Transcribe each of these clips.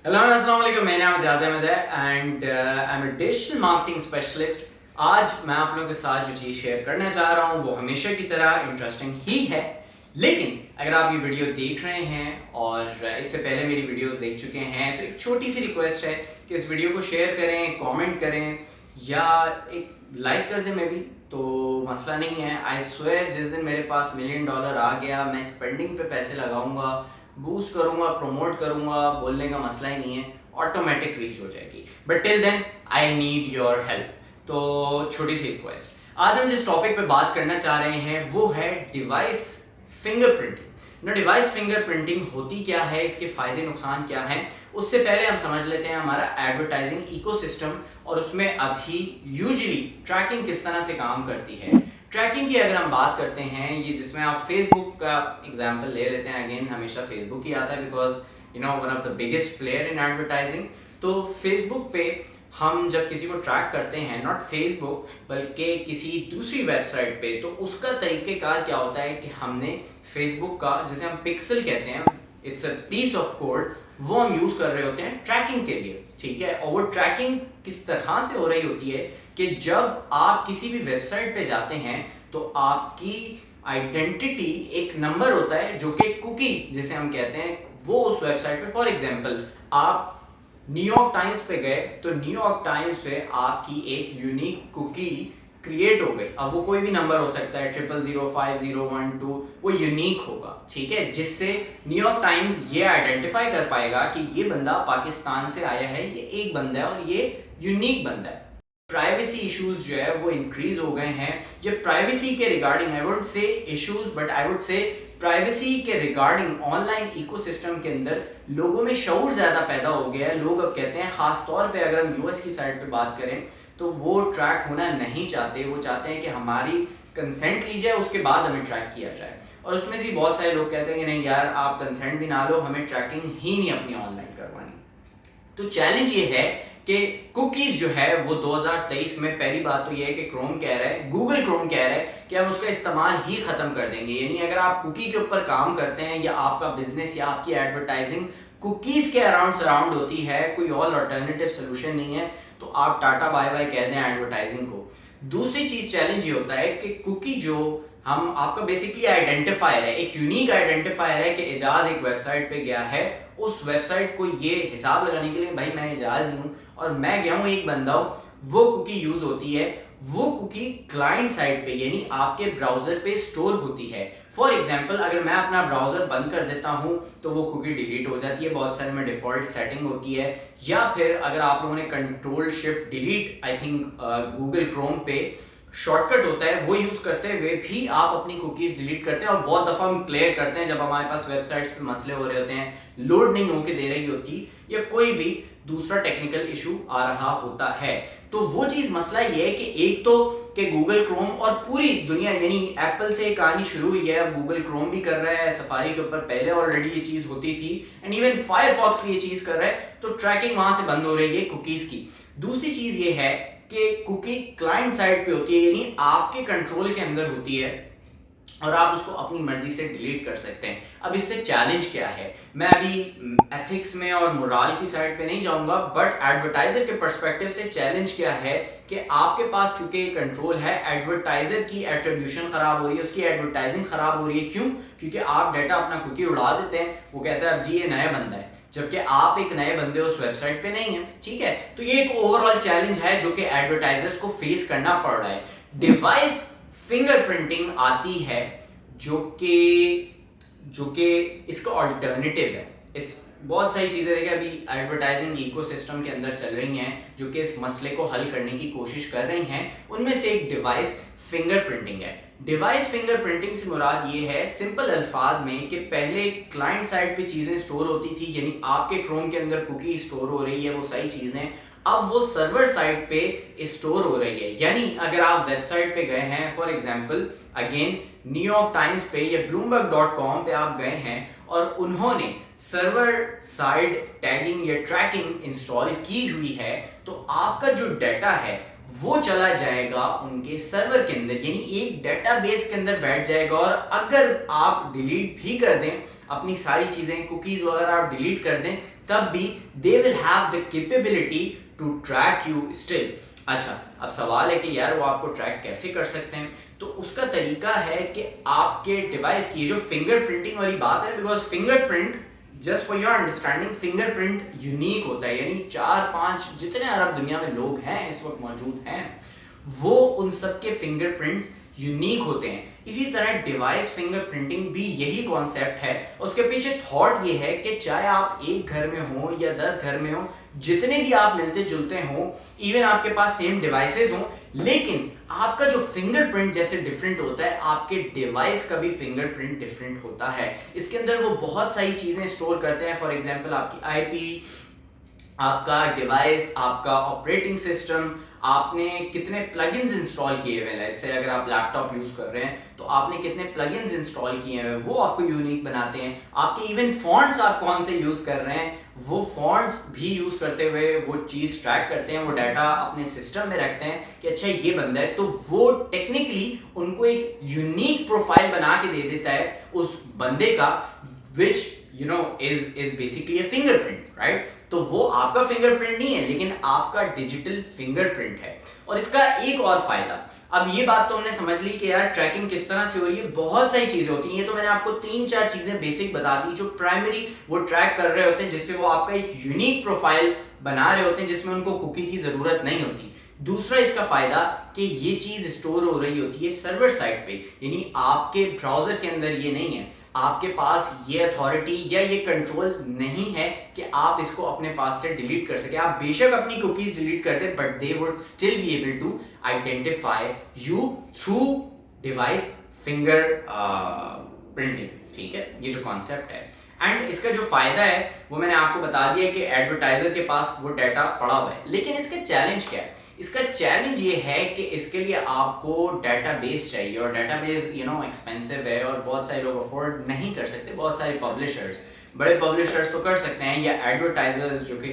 Hello अस्सलाम वालेकुम, मेरा नाम एजाज अहमद है and I am a digital marketing specialist. आज मैं आप लोगों के साथ जो चीज़ शेयर करना चाह रहा हूँ वो हमेशा की तरह इंटरेस्टिंग ही है। लेकिन अगर आप ये वीडियो देख रहे हैं और इससे पहले मेरी वीडियोस देख चुके हैं तो एक छोटी सी रिक्वेस्ट है कि इस वीडियो को शेयर करें, कमेंट करें या एक लाइक कर दें। मैं भी तो मसला नहीं है। आई स्वेयर जिस दिन मेरे पास $1 मिलियन आ गया मैं स्पेंडिंग पे पैसे लगाऊंगा, बूस्ट करूंगा, प्रमोट करूंगा, बोलने का मसला ही नहीं है, ऑटोमेटिक रीच हो जाएगी। But till then I need your help. तो छोटी सी रिक्वेस्ट, आज हम जिस टॉपिक पे बात करना चाह रहे हैं वो है डिवाइस फिंगरप्रिंटिंग। डिवाइस फिंगरप्रिंटिंग होती क्या है, इसके फायदे नुकसान क्या हैं, उससे पहले हम समझ लेते हैं हमारा एडवर्टाइजिंग इकोसिस्टम और उसमें अभी यूजुअली ट्रैकिंग किस तरह से काम करती है। ट्रैकिंग की अगर हम बात करते हैं, ये जिसमें आप फेसबुक का एग्जांपल ले लेते हैं, अगेन हमेशा फेसबुक ही आता है because one of the biggest player in advertising. तो फेसबुक पे हम जब किसी को ट्रैक करते हैं, नॉट फेसबुक बल्कि किसी दूसरी वेबसाइट पे, तो उसका तरीक़ेकार क्या होता है कि हमने फेसबुक का, जिसे हम पिक्सल कहते हैं, it's a piece of code, वो हम यूज़ कर रहे होते हैं ट्रैकिंग के लिए। ठीक है, और वो ट्रैकिंग किस तरह से हो रही होती है कि जब आप किसी भी वेबसाइट पे जाते हैं तो आपकी आइडेंटिटी एक नंबर होता है जो कि कुकी जिसे हम कहते हैं, वो उस वेबसाइट पे, फॉर एग्जांपल आप न्यूयॉर्क टाइम्स पे गए तो न्यूयॉर्क टाइम्स पे आपकी एक यूनिक कुकी क्रिएट हो गई। अब वो कोई भी नंबर हो सकता है, 00050112, वो यूनिक होगा। ठीक है, जिससे न्यूयॉर्क टाइम्स ये आइडेंटिफाई कर पाएगा कि ये बंदा पाकिस्तान से आया है, ये एक बंदा है और ये यूनिक बंदा है। प्राइवेसी इश्यूज जो है वो इंक्रीज हो गए हैं। ये प्राइवेसी के regarding, I would say issues, but I would say privacy के रिगार्डिंग ऑनलाइन इकोसिस्टम के अंदर लोगों में शऊर ज़्यादा पैदा हो गया है। लोग अब कहते हैं, ख़ास तौर पे अगर हम यूएस की साइड पे बात करें, तो वो ट्रैक होना नहीं चाहते। वो चाहते हैं कि हमारी कंसेंट ली जाए, उसके बाद हमें ट्रैक किया जाए। और उसमें से बहुत सारे लोग कहते हैं कि नहीं यार, आप कंसेंट भी ना लो, हमें ट्रैकिंग ही नहीं अपनी ऑनलाइन करवानी। तो चैलेंज ये है कि कुकीज़ जो है वो 2023 में, पहली बात तो ये है कि क्रोम कह रहा है, गूगल क्रोम कह रहा है कि हम उसका इस्तेमाल ही ख़त्म कर देंगे। यानी अगर आप कुकी के ऊपर काम करते हैं या आपका बिजनेस या आपकी एडवर्टाइजिंग कुकीज़ के अराउंड सराउंड होती है, कोई और अल्टरनेटिव सोल्यूशन नहीं है, तो आप टाटा बाय बाय कह दें एडवर्टाइजिंग को। दूसरी चीज़ चैलेंज ये होता है कि कुकी जो हम, आपका बेसिकली आइडेंटिफायर है, एक यूनिक आइडेंटिफायर है कि एजाज एक वेबसाइट पे गया है, उस वेबसाइट को ये हिसाब लगाने के लिए भाई मैं एजाज ही हूँ और मैं गया हूँ, एक बंदा हूँ, वो कुकी यूज होती है। वो कुकी क्लाइंट साइड पे यानी आपके ब्राउजर पे स्टोर होती है। फॉर एग्जाम्पल, अगर मैं अपना ब्राउजर बंद कर देता हूँ तो वो कुकी डिलीट हो जाती है, बहुत सारे में डिफॉल्ट सेटिंग होती है। या फिर अगर आप लोगों ने control shift delete, I think Google Chrome पे शॉर्टकट होता है, वो यूज करते हुए भी आप अपनी कुकीज डिलीट करते हैं। और बहुत दफा हम क्लियर करते हैं जब हमारे पास वेबसाइट्स पे मसले हो रहे होते हैं, लोड नहीं होके दे रही होती या कोई भी दूसरा टेक्निकल इशू आ रहा होता है। तो वो चीज, मसला ये है कि एक तो कि गूगल क्रोम और पूरी दुनिया, यानी एप्पल से एक कहानी शुरू हुई है, अब गूगल क्रोम भी कर रहा है, सफारी के ऊपर पहले ऑलरेडी ये चीज होती थी एंड इवन फायरफॉक्स भी ये चीज कर रहा है। तो ट्रैकिंग वहां से बंद हो रही है कुकीज की। दूसरी चीज ये है कि कुकी क्लाइंट साइड पे होती है, यानी आपके कंट्रोल के अंदर होती है और आप उसको अपनी मर्जी से डिलीट कर सकते हैं। अब इससे चैलेंज क्या है, मैं अभी एथिक्स में और मोरल की साइड पे नहीं जाऊंगा, बट एडवर्टाइजर के पर्सपेक्टिव से चैलेंज क्या है कि आपके पास चूंकि कंट्रोल है, एडवर्टाइजर की एट्रीब्यूशन खराब हो रही है, उसकी एडवर्टाइजिंग खराब हो रही है। क्यों? क्योंकि आप डाटा अपना कुकी उड़ा देते हैं, वो कहता है अब जी ये नया बंदा है, जबकि आप एक नए बंदे उस वेबसाइट पे नहीं है। ठीक है, तो ये एक ओवरऑल चैलेंज है जो कि एडवर्टाइजर्स को फेस करना पड़ रहा है। डिवाइस फिंगरप्रिंटिंग आती है जो कि इसका ऑल्टरनेटिव है। इट्स बहुत सारी चीज़ें देखिए अभी एडवर्टाइजिंग इकोसिस्टम के अंदर चल रही हैं जो कि इस मसले को हल करने की कोशिश कर रही हैं। उनमें से एक डिवाइस फिंगरप्रिंटिंग है। डिवाइस फिंगरप्रिंटिंग से मुराद ये है, सिंपल अल्फाज में, कि पहले क्लाइंट साइड पे चीज़ें स्टोर होती थी, यानी आपके क्रोम के अंदर कुकी स्टोर हो रही है, वो सारी चीज़ें अब वो सर्वर साइड पे स्टोर हो रही है। यानी अगर आप वेबसाइट पे गए हैं, for example again New York times पे या bloomberg.com पे आप गए हैं और उन्होंने सर्वर साइड टैगिंग या ट्रैकिंग इंस्टॉल की हुई है, तो आपका जो डाटा है वो चला जाएगा उनके सर्वर के अंदर, यानी एक डेटाबेस के अंदर बैठ जाएगा। और अगर आप डिलीट भी कर दें अपनी सारी चीज़ें, कुकीज़ वगैरह आप डिलीट कर दें, तब भी they will have the capability to track you still. अच्छा, अब सवाल है कि यार वो आपको ट्रैक कैसे कर सकते हैं? तो उसका तरीका है कि आपके डिवाइस की जो फिंगरप्रिंटिंग वाली बात है, because fingerprint, just for your understanding, fingerprint unique होता है, यानी 4-5 जितने अरब दुनिया में लोग हैं इस वक्त मौजूद हैं, वो उन सब के फिंगरप्रिंट्स यूनिक होते हैं। इसी तरह डिवाइस फिंगरप्रिंटिंग भी यही कॉन्सेप्ट है। उसके पीछे थॉट ये है कि चाहे आप एक घर में हो या 10 घर में हो, जितने भी आप मिलते जुलते हो, इवन आपके पास सेम डिवाइसेस हो, लेकिन आपका जो फिंगरप्रिंट जैसे डिफरेंट होता है, आपके डिवाइस का भी फिंगरप्रिंट डिफरेंट होता है। इसके अंदर वो बहुत सारी चीजें स्टोर करते हैं। फॉर एग्जांपल आपकी आईपी, आपका डिवाइस, आपका ऑपरेटिंग सिस्टम, आपने कितने प्लगइन्स इंस्टॉल किए हुए हैं। लेट्स से अगर आप लैपटॉप यूज कर रहे हैं तो आपने कितने प्लगइन्स इंस्टॉल किए हुए हैं, वो आपको यूनिक बनाते हैं। आपके इवन फॉन्ट्स आप कौन से यूज कर रहे हैं, वो फॉन्ट्स भी यूज करते हुए वो चीज ट्रैक करते हैं, वो डाटा अपने सिस्टम में रखते हैं कि अच्छा ये बंदा है, तो वो टेक्निकली उनको एक यूनिक प्रोफाइल बना के दे देता है उस बंदे का, which you know is basically a fingerprint, right? तो वो आपका फिंगरप्रिंट नहीं है, लेकिन आपका डिजिटल फिंगरप्रिंट है। और इसका एक और फायदा, अब ये बात तो हमने समझ ली कि यार ट्रैकिंग किस तरह से हो रही है, बहुत सारी चीजें होती हैं। ये तो मैंने आपको 3-4 चीजें बेसिक बता दी जो प्राइमरी वो ट्रैक कर रहे होते हैं, जिससे वो आपका एक यूनिक प्रोफाइल बना रहे होते हैं, जिसमें उनको कुकी की जरूरत नहीं होती। दूसरा इसका फायदा कि ये चीज स्टोर हो रही होती है सर्वर साइड पे, यानी आपके ब्राउजर के अंदर ये नहीं है। आपके पास ये अथॉरिटी या ये कंट्रोल नहीं है कि आप इसको अपने पास से डिलीट कर सके। आप बेशक अपनी कुकीज डिलीट कर दे, but they would still be able to identify you through device finger printing. ठीक है, ये जो कॉन्सेप्ट है। एंड इसका जो फायदा है वो मैंने आपको बता दिया कि एडवर्टाइजर के पास वो डाटा पड़ा हुआ है। लेकिन इसका चैलेंज क्या है? इसका चैलेंज ये है कि इसके लिए आपको डेटाबेस चाहिए, और डेटाबेस एक्सपेंसिव है और बहुत सारे लोग अफोर्ड नहीं कर सकते। बहुत सारे पब्लिशर्स, बड़े पब्लिशर्स तो कर सकते हैं, या एडवर्टाइजर्स जो कि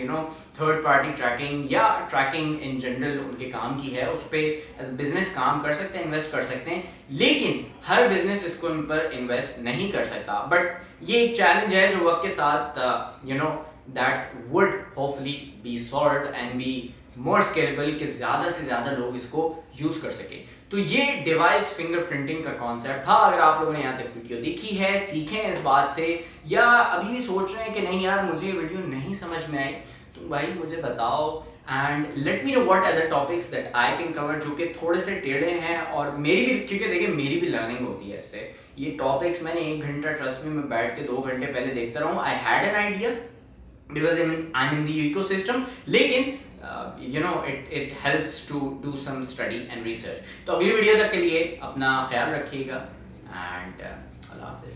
थर्ड पार्टी ट्रैकिंग या ट्रैकिंग इन जनरल उनके काम की है, उस पर एज बिजनेस काम कर सकते हैं, इन्वेस्ट कर सकते हैं। लेकिन हर बिजनेस इसको उन पर इन्वेस्ट नहीं कर सकता। बट ये एक चैलेंज है जो वक्त के साथ that would hopefully B solved and be more scalable, कि ज्यादा से ज्यादा लोग इसको यूज कर सके। तो ये डिवाइस फिंगरप्रिंटिंग का कॉन्सेप्ट था। अगर आप लोगों ने यहाँ तक वीडियो देखी है, सीखें इस बात से, या अभी भी सोच रहे हैं कि नहीं यार मुझे वीडियो नहीं समझ में आई, तो भाई मुझे बताओ and let me know what other topics that I can cover, जो कि थोड़े से टेढ़े हैं। और मेरी भी, क्योंकि देखिए मेरी भी लर्निंग होती है इससे। ये टॉपिक्स मैंने 1 घंटा, ट्रस्ट में, मैं बैठ के 2 घंटे पहले देखता रहूँ, I had an idea because I am in the ecosystem, लेकिन it helps to do some study and research। तो अगली वीडियो तक के लिए अपना ख्याल रखिएगा एंड अल्लाह हाफिज़।